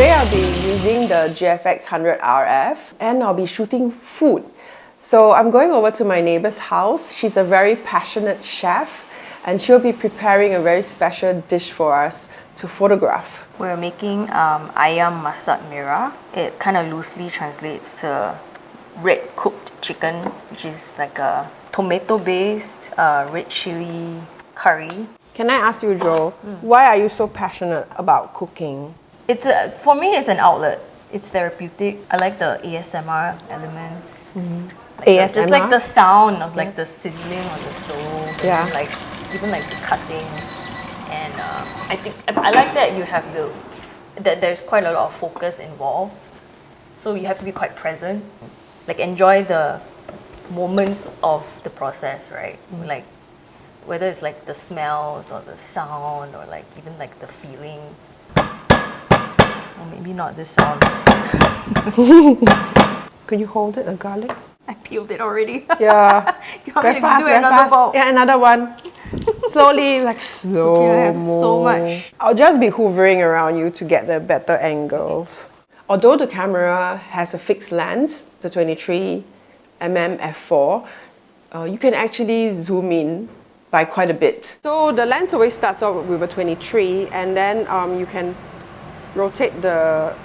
Today I'll be using the GFX100 RF and I'll be shooting food. So I'm going over to my neighbor's house. She's a very passionate chef and she'll be preparing a very special dish for us to photograph. We're making ayam masak merah. It kind of loosely translates to red cooked chicken, which is like a tomato-based red chili curry. Can I ask you, Jo, why are you so passionate about cooking? For me, it's an outlet. It's therapeutic. I like the ASMR elements. ASMR? Just like the sound of like the sizzling on the stove. Yeah. And like even like the cutting. And I think I like that you have that there's quite a lot of focus involved. So you have to be quite present. Like enjoy the moments of the process, right? Like whether it's like the smells or the sound or like even like the feeling. Or maybe not this sound. Could you hold it, the garlic? I peeled it already. Yeah. You want Very me to fast, do very another fast. bowl? Yeah, another one. Slowly, like slow. Okay, I have so much. I'll just be hovering around you to get the better angles. Although the camera has a fixed lens, the 23mm f4, you can actually zoom in by quite a bit. So the lens always starts off with a 23 and then you can rotate the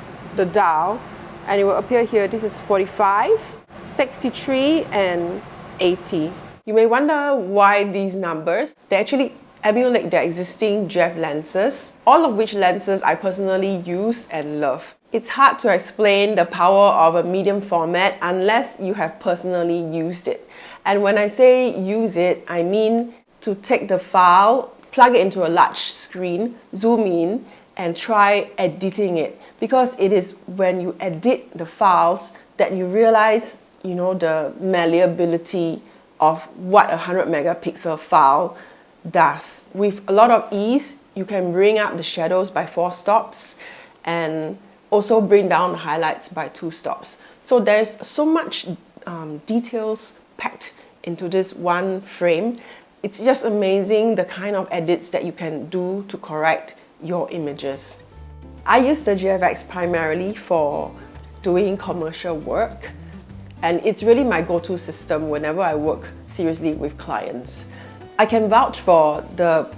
dial and it will appear here. This is 45, 63 and 80. You may wonder why these numbers. They actually emulate their existing GF lenses, all of which lenses I personally use and love. It's hard to explain the power of a medium format unless you have personally used it. And when I say use it, I mean to take the file, plug it into a large screen, zoom in, and try editing it. Because it is when you edit the files that you realize, the malleability of what a 100 megapixel file does. With a lot of ease, you can bring up the shadows by 4 stops and also bring down the highlights by 2 stops. So there's so much details packed into this one frame. It's just amazing the kind of edits that you can do to correct your images. I use the GFX primarily for doing commercial work, and it's really my go-to system whenever I work seriously with clients. I can vouch for the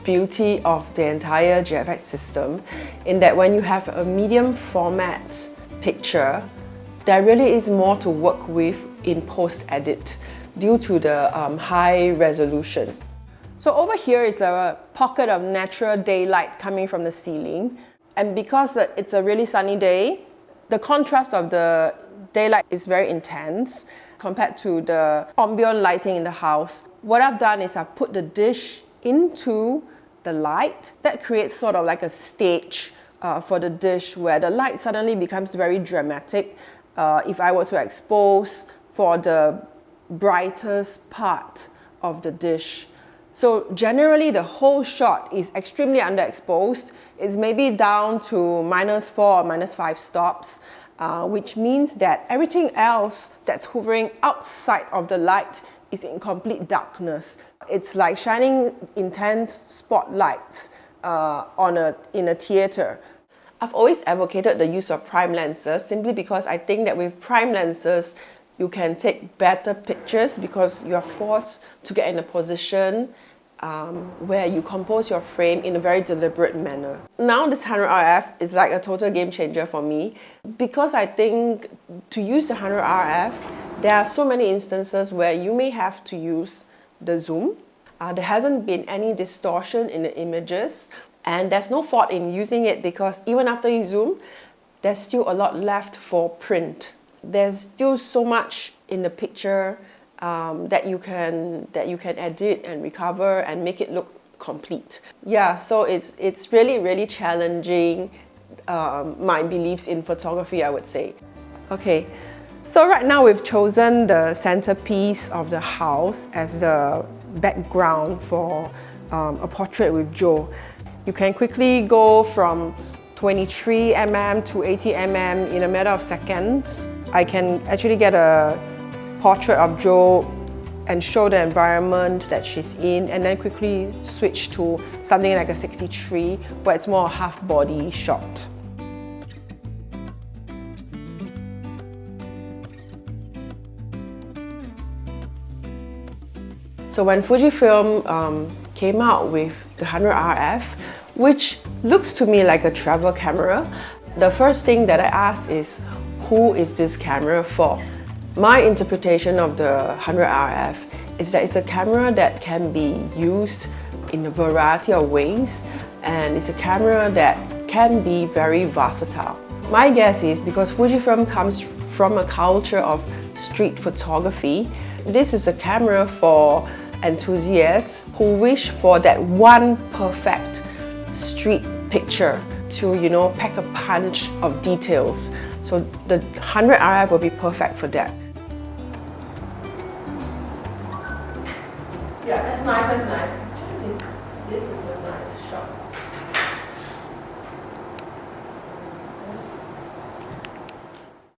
beauty of the entire GFX system in that when you have a medium format picture, there really is more to work with in post-edit due to the high resolution. So over here is a pocket of natural daylight coming from the ceiling, and because it's a really sunny day, the contrast of the daylight is very intense compared to the ambient lighting in the house. What I've done is I've put the dish into the light. That creates sort of like a stage for the dish where the light suddenly becomes very dramatic. If I were to expose for the brightest part of the dish. So generally the whole shot is extremely underexposed. It's maybe down to -4 or -5 stops, which means that everything else that's hovering outside of the light is in complete darkness. It's like shining intense spotlights in a theater. I've always advocated the use of prime lenses simply because I think that with prime lenses, you can take better pictures because you're forced to get in a position where you compose your frame in a very deliberate manner. Now this 100 RF is like a total game changer for me because I think to use the 100 RF, there are so many instances where you may have to use the zoom. There hasn't been any distortion in the images and there's no fault in using it because even after you zoom, there's still a lot left for print. There's still so much in the picture that you can edit and recover and make it look complete. Yeah, so it's really challenging my beliefs in photography, I would say. Okay, so right now we've chosen the centerpiece of the house as the background for a portrait with Jo. You can quickly go from 23mm to 80mm in a matter of seconds. I can actually get a portrait of Jo and show the environment that she's in and then quickly switch to something like a 63 where it's more a half body shot. So when Fujifilm came out with the 100 RF, which looks to me like a travel camera, the first thing that I asked is, who is this camera for? My interpretation of the 100 RF is that it's a camera that can be used in a variety of ways, and it's a camera that can be very versatile. My guess is because Fujifilm comes from a culture of street photography, this is a camera for enthusiasts who wish for that one perfect street picture to, you know, pack a punch of details. So the 100 RF will be perfect for that. Yeah, that's nice, that's nice. This is a nice shot.